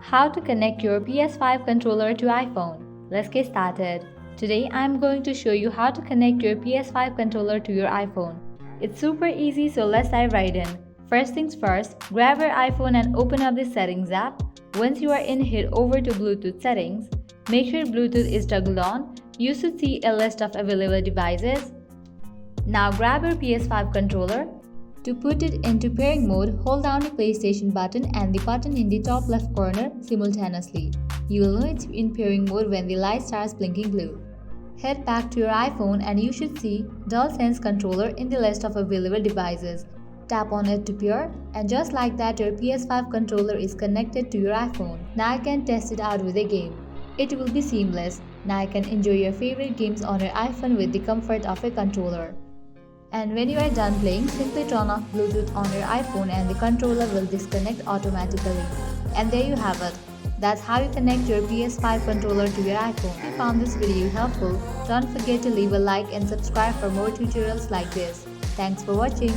How to connect your PS5 controller to iPhone. Let's get started. Today I'm going to show you how to connect your PS5 controller to your iPhone. It's super easy, so let's dive right in. First things first, grab your iPhone and open up the settings app. Once you are in, head over to Bluetooth settings. Make sure Bluetooth is toggled on. You should see a list of available devices. Now grab your PS5 controller. To put it into pairing mode, hold down the PlayStation button and the button in the top left corner simultaneously. You will know it's in pairing mode when the light starts blinking blue. Head back to your iPhone and you should see DualSense controller in the list of available devices. Tap on it to pair, and just like that, your PS5 controller is connected to your iPhone. Now I can test it out with a game. It will be seamless. Now I can enjoy your favorite games on your iPhone with the comfort of a controller. And when you are done playing, simply turn off Bluetooth on your iPhone and the controller will disconnect automatically. And there you have it. That's how you connect your PS5 controller to your iPhone. If you found this video helpful, don't forget to leave a like and subscribe for more tutorials like this. Thanks for watching.